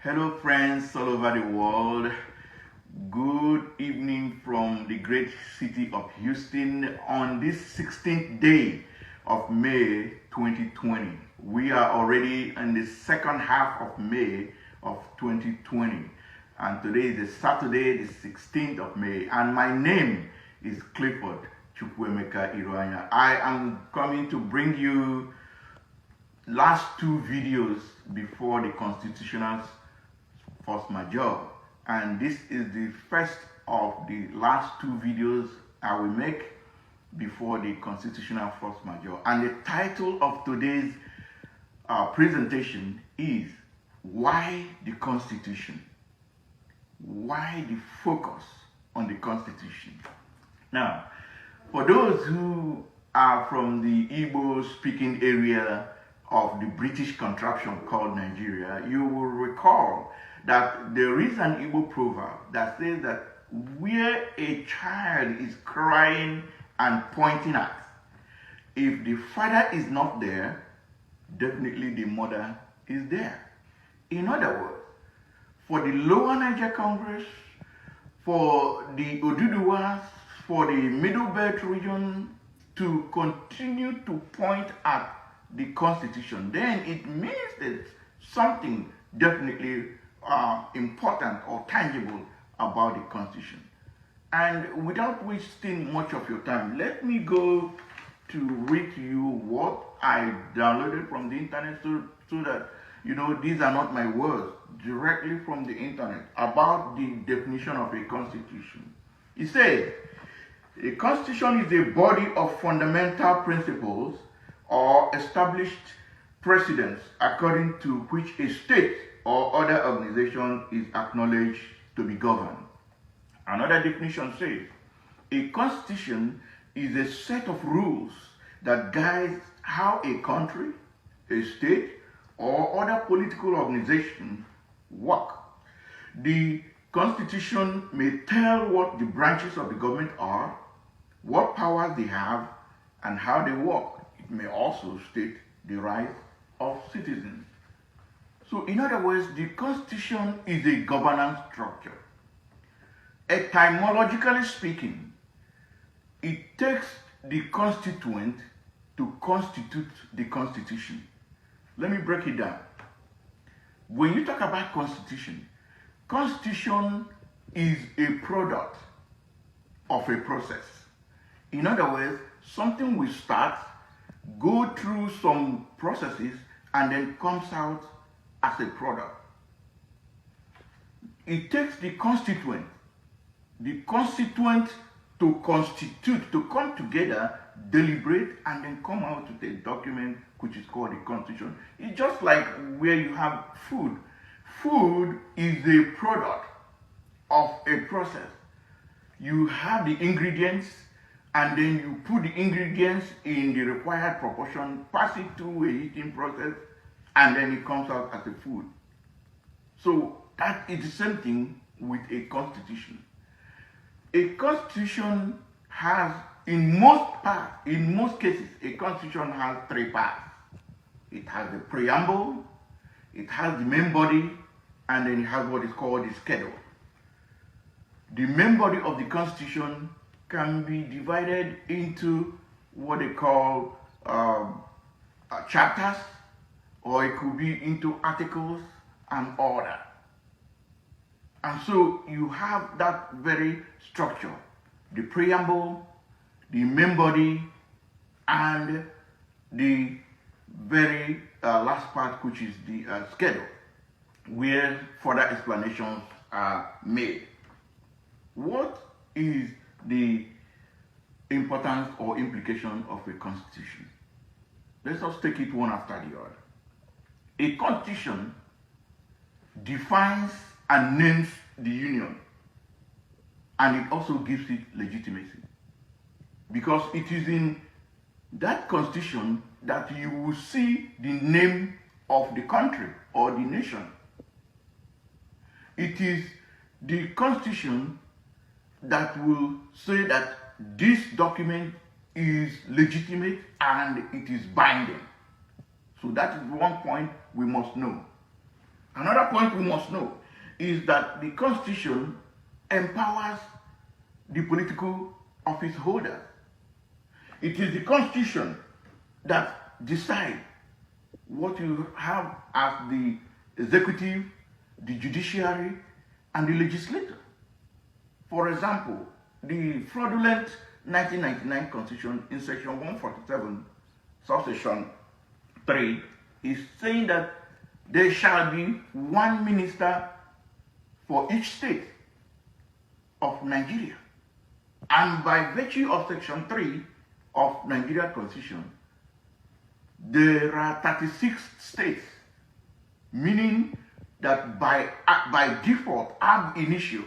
Hello friends all over the world. Good evening from the great city of Houston on this 16th day of May 2020. We are already in the second half of May of 2020 and today is Saturday the 16th of May and my name is Clifford Iroanya. I am coming to bring you last two videos before the Constitutional Force Majeure, and this is the first of the last two videos I will make before the Constitutional Force Majeure. And the title of today's presentation is Why the Constitution? Why the focus on the Constitution? Now, for those who are from the Igbo speaking area of the British contraption called Nigeria, you will recall that there is an Igbo proverb that says that where a child is crying and pointing at, if the father is not there, definitely the mother is there. In other words, for the Lower Niger Congress, for the Oduduwas, for the Middle Belt region to continue to point at the Constitution, then it means that something definitely important or tangible about the Constitution. And without wasting much of your time, let me go to read to you what I downloaded from the internet so that you know these are not my words, directly from the internet about the definition of a constitution. It says, a constitution is a body of fundamental principles or established precedents according to which a state or other organization is acknowledged to be governed. Another definition says, a constitution is a set of rules that guides how a country, a state, or other political organization work. The constitution may tell what the branches of the government are, what powers they have, and how they work. It may also state the rights of citizens. So in other words, the Constitution is a governance structure. Etymologically speaking, it takes the constituent to constitute the Constitution. Let me break it down. When you talk about Constitution is a product of a process. In other words, something will start, go through some processes, and then comes out as a product. It takes the constituent to constitute, to come together, deliberate, and then come out with a document which is called the Constitution. It's just like where you have food. Food is a product of a process. You have the ingredients, and then you put the ingredients in the required proportion, pass it through a heating process, and then it comes out as a food. So that is the same thing with a constitution. A constitution has, in most cases, a constitution has three parts. It has the preamble, it has the main body, and then it has what is called the schedule. The main body of the constitution can be divided into what they call chapters, or it could be into articles and order. And so you have that very structure, the preamble, the main body, and the very last part, which is the schedule, where further explanations are made. What is the importance or implication of a constitution? Let's just take it one after the other. A constitution defines and names the union, and it also gives it legitimacy, because it is in that constitution that you will see the name of the country or the nation. It is the constitution that will say that this document is legitimate and it is binding. So that is one point we must know. Another point we must know is that the Constitution empowers the political office holders. It is the Constitution that decides what you have as the executive, the judiciary, and the legislature. For example, the fraudulent 1999 Constitution in section 147, subsection 3, is saying that there shall be one minister for each state of Nigeria. And by virtue of section 3 of Nigeria Constitution, there are 36 states, meaning that by default, ab initio,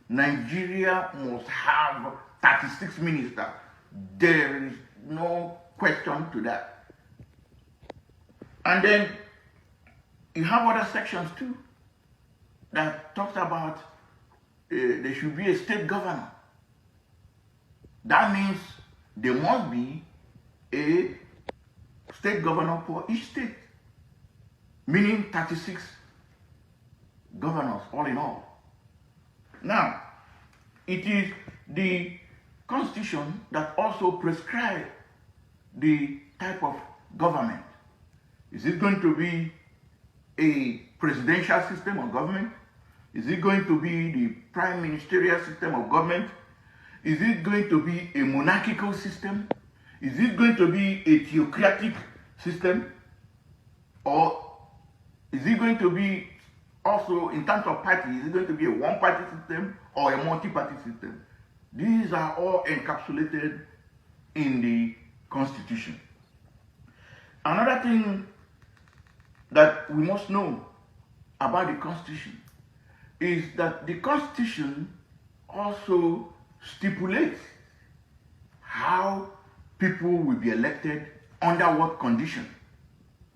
Nigeria must have 36 ministers. There is no question to that. And then you have other sections too that talks about there should be a state governor. That means there must be a state governor for each state, meaning 36 governors all in all. Now, it is the Constitution that also prescribes the type of government. Is it going to be a presidential system of government? Is it going to be the prime ministerial system of government? Is it going to be a monarchical system? Is it going to be a theocratic system? Or is it going to be also, in terms of party, is it going to be a one-party system or a multi-party system? These are all encapsulated in the Constitution. Another thing that we must know about the Constitution is that the Constitution also stipulates how people will be elected under what condition.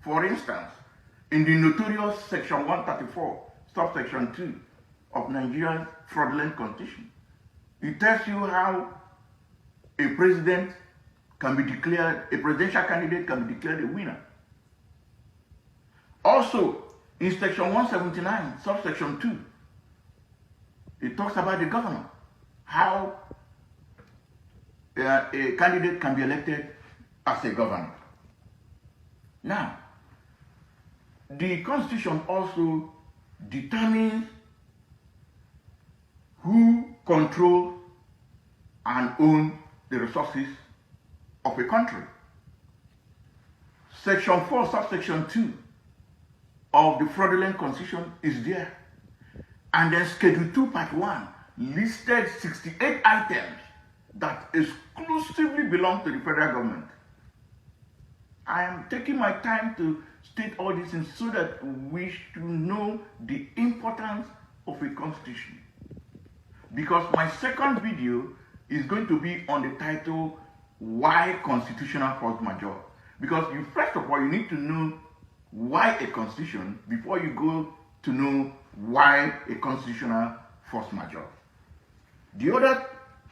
For instance, in the notorious section 134, subsection 2 of Nigeria's fraudulent constitution, it tells you how a president can be declared, a presidential candidate can be declared a winner. Also, in section 179, subsection 2, it talks about the governor, how a candidate can be elected as a governor. Now, the Constitution also determines who controls and owns the resources of a country. Section 4, subsection 2 of the fraudulent constitution is there. And then Schedule 2, Part 1 listed 68 items that exclusively belong to the federal government. I am taking my time to state all these things so that we should know the importance of a constitution. Because my second video is going to be on the title, Why Constitutional Force Majeure? Because first of all, you need to know why a constitution before you go to know why a constitutional force majeure. The other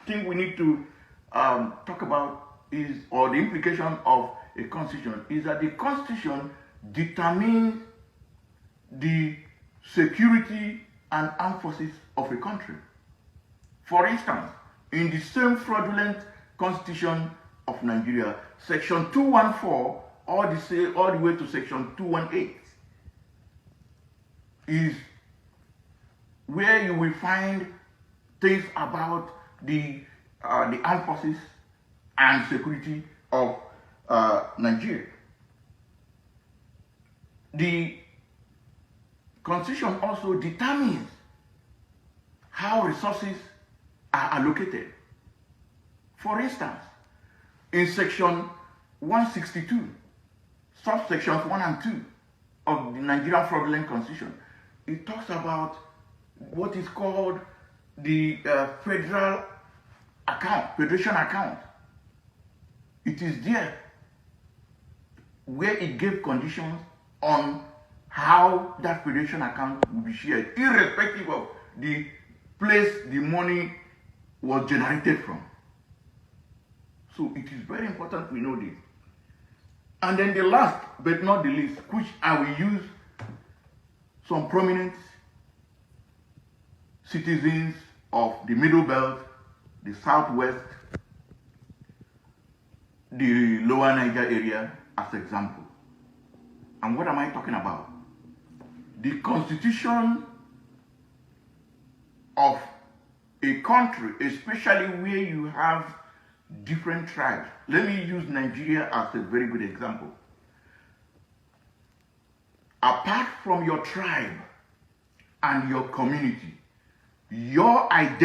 thing we need to talk about is, or the implication of a constitution, is that the constitution determines the security and armed forces of a country. For instance, in the same fraudulent constitution of Nigeria, section 214 all the way to section 218 is where you will find things about the armed forces and security of Nigeria. The Constitution also determines how resources are allocated. For instance, in section 162, subsections 1 and 2 of the Nigerian fraudulent constitution, it talks about what is called the federation account. It is there where it gave conditions on how that federation account will be shared, irrespective of the place the money was generated from. So it is very important we know this. And then the last but not the least, which I will use some prominent citizens of the Middle Belt, the Southwest, the Lower Niger area as example. And what am I talking about? The constitution of a country, especially where you have different tribes. Let me use Nigeria as a very good example. Apart from your tribe and your community, your identity